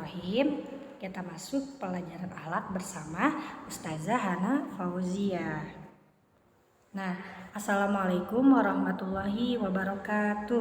Bismillahirrahmanirrahim. Kita masuk pelajaran akhlak bersama Ustazah Hana Fauzia. Nah, Assalamualaikum warahmatullahi wabarakatuh.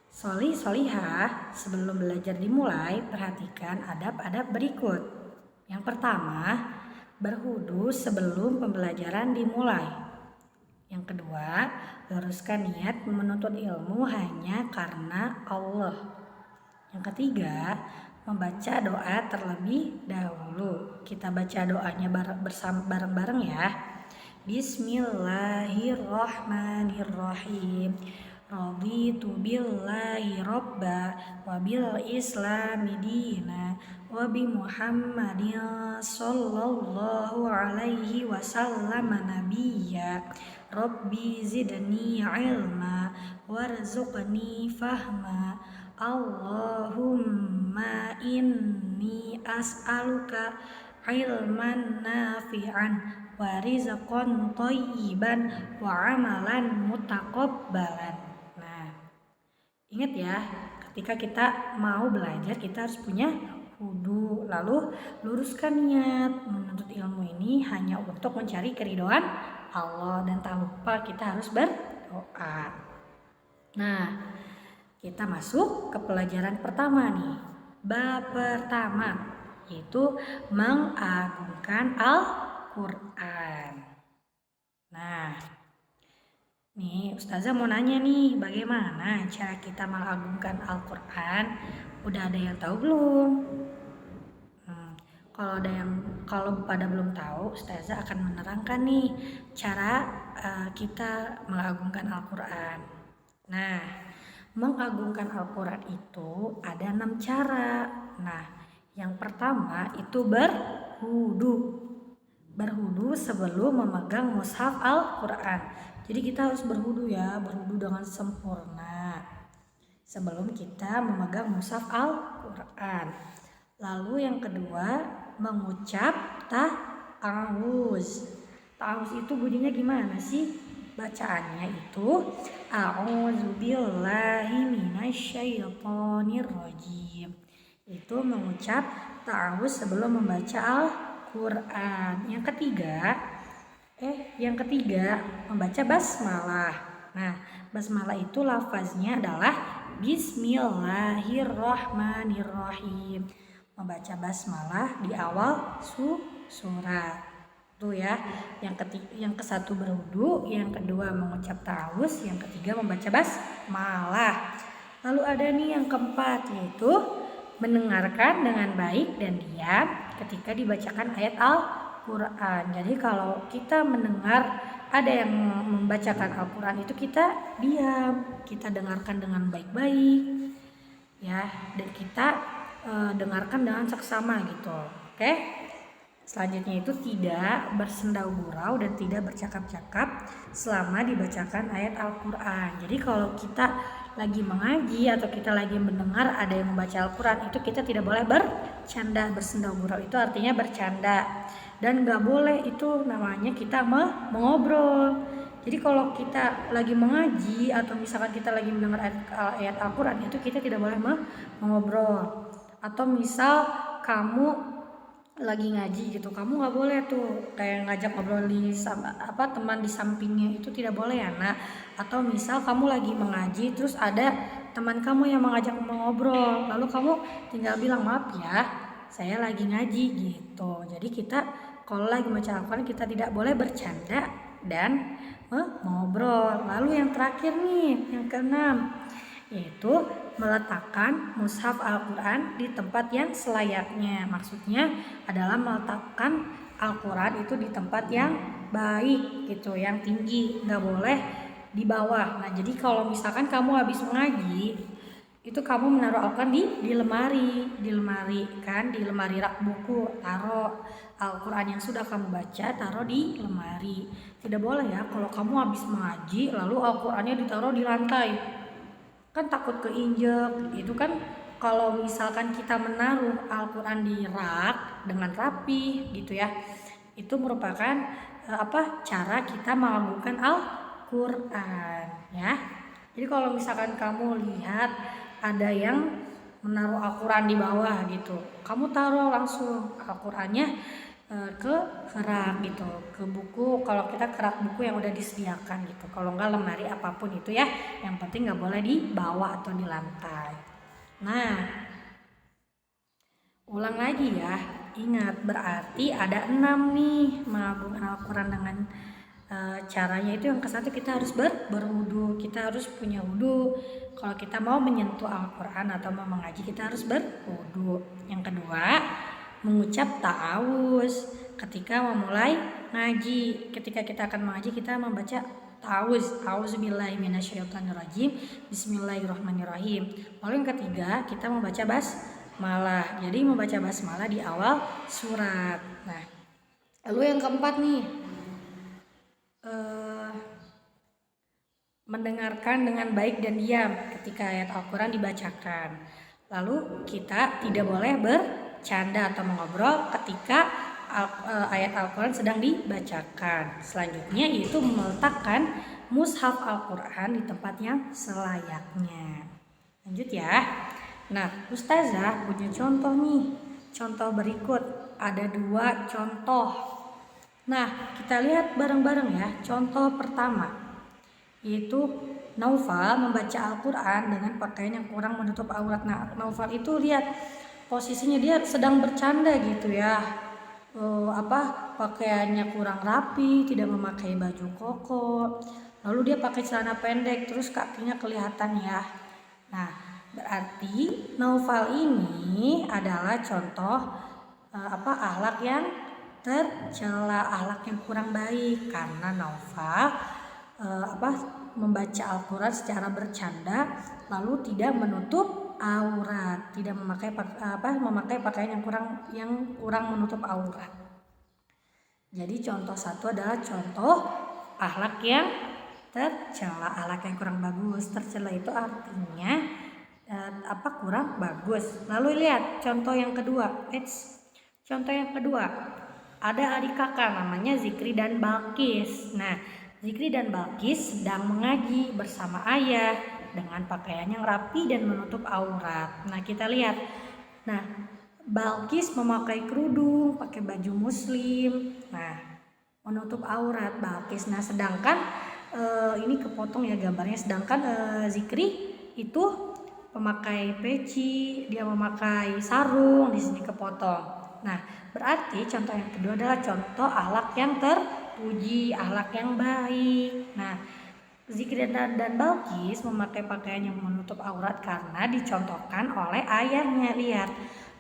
Solihah, sebelum belajar dimulai, perhatikan adab-adab berikut. Yang pertama, berwudu sebelum pembelajaran dimulai. Yang kedua, luruskan niat menuntut ilmu hanya karena Allah. Yang ketiga, membaca doa terlebih dahulu. Kita baca doanya bareng-bareng ya. Bismillahirrahmanirrahim. Raditu billahi robba wa bil islami dina wa bi Muhammadin sallallahu alaihi wasallam nabiyya. Rabbi zidni ilma warzuqni fahma. Allahumma inni as'aluka ilman nafi'an wa rizqan thayyiban wa amalan mutaqabbalan. Nah, ingat ya, ketika kita mau belajar kita harus punya wudu, lalu luruskan niat menuntut ilmu ini hanya untuk mencari keridhaan Allah, dan tak lupa kita harus berdoa. Nah, kita masuk ke pelajaran pertama nih. Bab pertama yaitu mengagungkan Al-Quran. Nah, nih Ustazah mau nanya nih, bagaimana cara kita mengagungkan Al-Quran? Udah ada yang tahu belum? Kalau pada belum tahu, Ustazah akan menerangkan nih cara kita mengagungkan Al-Quran. Nah, mengagungkan Al-Quran itu ada 6 cara. Nah, yang pertama itu berwudu. Berwudu sebelum memegang mushaf Al-Quran. Jadi kita harus berwudu ya, berwudu dengan sempurna sebelum kita memegang mushaf Al-Quran. Lalu yang kedua, mengucap ta'awuz. Ta'awuz itu bunyinya gimana sih? Bacaannya itu a'udzubillahi minasyaitonirrajim. Itu mengucap ta'awuz sebelum membaca Al-Quran. Yang ketiga membaca basmalah. Nah, basmalah itu lafaznya adalah Bismillahirrahmanirrahim. Membaca basmalah di awal surat. Tuh ya, yang ke-1 berwudu, yang kedua mengucap ta'awuz, yang ketiga membaca basmalah. Lalu ada nih yang keempat, yaitu mendengarkan dengan baik dan diam ketika dibacakan ayat Al-Quran. Jadi kalau kita mendengar ada yang membacakan Al-Quran itu kita diam, kita dengarkan dengan baik-baik ya, dan kita dengarkan dengan seksama gitu. Oke? Selanjutnya itu tidak bersendau gurau dan tidak bercakap-cakap selama dibacakan ayat Al-Quran. Jadi kalau kita lagi mengaji atau kita lagi mendengar ada yang membaca Al-Quran, itu kita tidak boleh bercanda. Bersendau gurau itu artinya bercanda, dan gak boleh itu namanya kita mengobrol. Jadi kalau kita lagi mengaji atau misalkan kita lagi mendengar ayat Al-Quran, itu kita tidak boleh mengobrol. Atau misal kamu lagi ngaji gitu, kamu nggak boleh tuh kayak ngajak ngobrol teman di sampingnya, itu tidak boleh ya nak. Atau misal kamu lagi mengaji terus ada teman kamu yang mengajak mengobrol, lalu kamu tinggal bilang maaf ya, saya lagi ngaji gitu. Jadi kita kalau lagi baca Al-Quran kita tidak boleh bercanda dan mengobrol. Lalu yang terakhir nih, yang keenam, yaitu meletakkan mushaf Al-Quran di tempat yang selayaknya. Maksudnya adalah meletakkan Al-Quran itu di tempat yang baik gitu, yang tinggi, nggak boleh di bawah. Nah, jadi kalau misalkan kamu habis mengaji, itu kamu menaruh Al-Quran di lemari kan, di lemari rak buku, taruh Al-Quran yang sudah kamu baca, taruh di lemari. Tidak boleh ya kalau kamu habis mengaji lalu Al-Qurannya ditaruh di lantai, kan takut keinjek. Itu kan kalau misalkan kita menaruh Al-Quran di rak dengan rapi gitu ya, itu merupakan cara kita mengagungkan Al-Quran ya. Jadi kalau misalkan kamu lihat ada yang menaruh Al-Quran di bawah gitu. Kamu taruh langsung Al-Qurannya ke rak gitu, ke buku. Kalau kita kerak buku yang udah disediakan gitu. Kalau enggak lemari apapun itu ya, yang penting nggak boleh di bawah atau di lantai. Nah, ulang lagi ya. Ingat, berarti ada 6 nih mengagungkan Al-Quran dengan caranya itu. Yang ke satu, kita harus berwudu. Kita harus punya wudu. Kalau kita mau menyentuh Al-Quran atau mau mengaji, kita harus berwudu. Yang kedua, mengucap ta'awuz ketika memulai ngaji. Ketika kita akan mengaji, kita membaca ta'awuz. A'udzubillahi minasyaitonirrajim. Bismillahirrahmanirrahim. Lalu yang ketiga, kita membaca basmalah. Jadi membaca basmalah di awal surat. Nah, lalu yang keempat nih, mendengarkan dengan baik dan diam ketika ayat Al-Quran dibacakan. Lalu kita tidak boleh bercanda atau mengobrol ketika ayat Al-Quran sedang dibacakan. Selanjutnya yaitu meletakkan mushaf Al-Quran di tempat yang selayaknya. Lanjut ya. Nah, Ustazah punya contoh nih. Contoh berikut, ada 2 contoh. Nah, kita lihat bareng-bareng ya. Contoh pertama, yaitu Naufal membaca Al-Quran dengan pakaian yang kurang menutup aurat. Nah, Naufal itu lihat posisinya dia sedang bercanda gitu ya. Pakaiannya kurang rapi, tidak memakai baju koko. Lalu dia pakai celana pendek, terus kakinya kelihatan ya. Nah, berarti Naufal ini adalah contoh akhlak yang tercela, akhlak yang kurang baik, karena Naufal membaca Al-Quran secara bercanda lalu tidak menutup aurat, tidak memakai pakaian yang kurang menutup aurat. Jadi contoh satu adalah contoh akhlak yang tercela, akhlak yang kurang bagus. Tercela itu artinya kurang bagus. Lalu lihat contoh yang kedua. Contoh yang kedua, ada adik kakak namanya Zikri dan Balkis. Nah, Zikri dan Balkis sedang mengaji bersama ayah dengan pakaian yang rapi dan menutup aurat. Nah, kita lihat. Nah, Balkis memakai kerudung, pakai baju muslim. Nah, menutup aurat Balkis. Nah, sedangkan ini kepotong ya gambarnya. Sedangkan Zikri itu memakai peci, dia memakai sarung, di sini kepotong. Nah, berarti contoh yang kedua adalah contoh akhlak yang terpuji, akhlak yang baik. Nah, Zikri dan Balkis memakai pakaian yang menutup aurat karena dicontohkan oleh ayahnya. Lihat,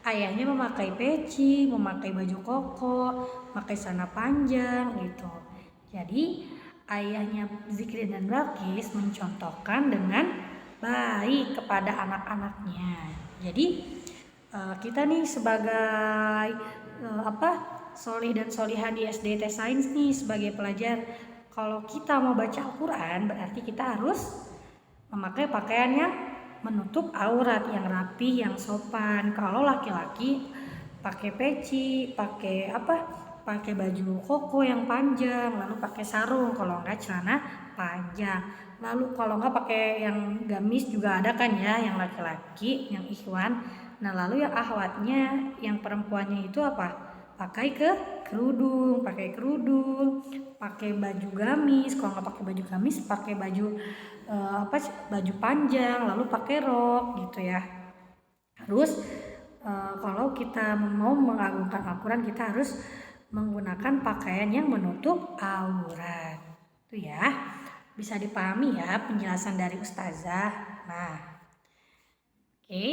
ayahnya memakai peci, memakai baju koko, memakai celana panjang gitu. Jadi ayahnya Zikri dan Balkis mencontohkan dengan baik kepada anak-anaknya. Jadi kita nih sebagai solih dan solihah di SDT Sains nih, sebagai pelajar, kalau kita mau baca Al-Quran berarti kita harus memakai pakaian yang menutup aurat, yang rapi, yang sopan. Kalau laki-laki pakai peci, pakai baju koko yang panjang, lalu pakai sarung, kalau enggak celana panjang. Lalu kalau enggak pakai yang gamis juga ada kan ya, yang laki-laki, yang ikhwan. Nah, lalu yang akhwatnya, yang perempuannya itu pakai kerudung, pakai baju gamis. Kalau nggak pakai baju gamis, pakai baju baju panjang, lalu pakai rok gitu ya. Terus kalau kita mau mengagungkan Al-Quran, kita harus menggunakan pakaian yang menutup aurat. Itu ya, bisa dipahami ya penjelasan dari Ustazah. Nah, oke.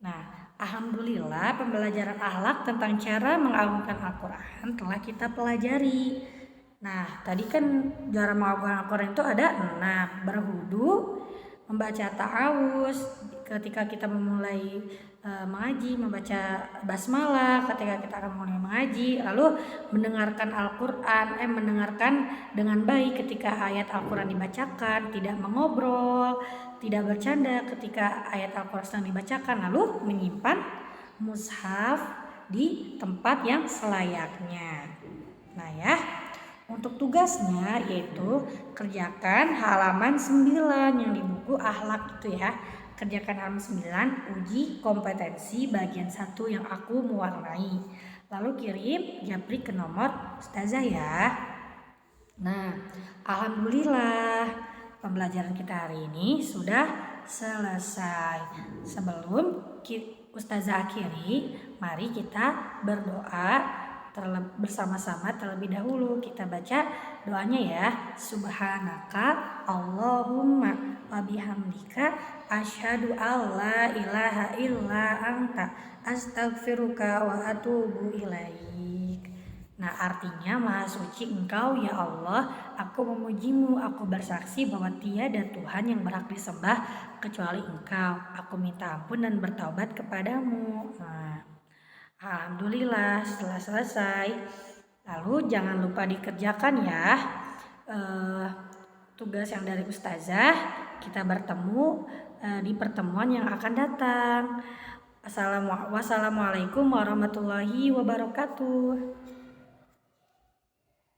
Nah, alhamdulillah pembelajaran akhlak tentang cara mengagungkan Al-Quran telah kita pelajari. Nah, tadi kan cara mengagungkan Al-Quran itu ada 6. Berwudu, membaca ta'awuz ketika kita memulai mengaji, membaca basmalah ketika kita akan mulai mengaji, lalu mendengarkan Al-Quran, mendengarkan dengan baik ketika ayat Al-Quran dibacakan, tidak mengobrol, tidak bercanda ketika ayat Al-Quran sedang dibacakan, lalu menyimpan mushaf di tempat yang selayaknya. Nah ya, untuk tugasnya yaitu kerjakan halaman 9 yang di buku akhlak itu ya. Kerjakan halaman 9, uji kompetensi bagian 1 yang aku mewarnai. Lalu kirim japri ke nomor Ustazah ya. Nah, alhamdulillah pembelajaran kita hari ini sudah selesai. Sebelum Ustazah akhiri, mari kita berdoa bersama-sama terlebih dahulu. Kita baca doanya ya. Subhanaka Allahumma wa bihamdika asyhadu alla ilaha illa anta astaghfiruka wa atubu ilaik. Nah, artinya maha suci Engkau ya Allah, aku memujimu, aku bersaksi bahwa tiada Tuhan yang berhak disembah kecuali Engkau. Aku minta ampun dan bertaubat kepadamu. Nah, alhamdulillah setelah selesai. Lalu jangan lupa dikerjakan ya tugas yang dari Ustazah. Kita bertemu di pertemuan yang akan datang. Wassalamualaikum warahmatullahi wabarakatuh.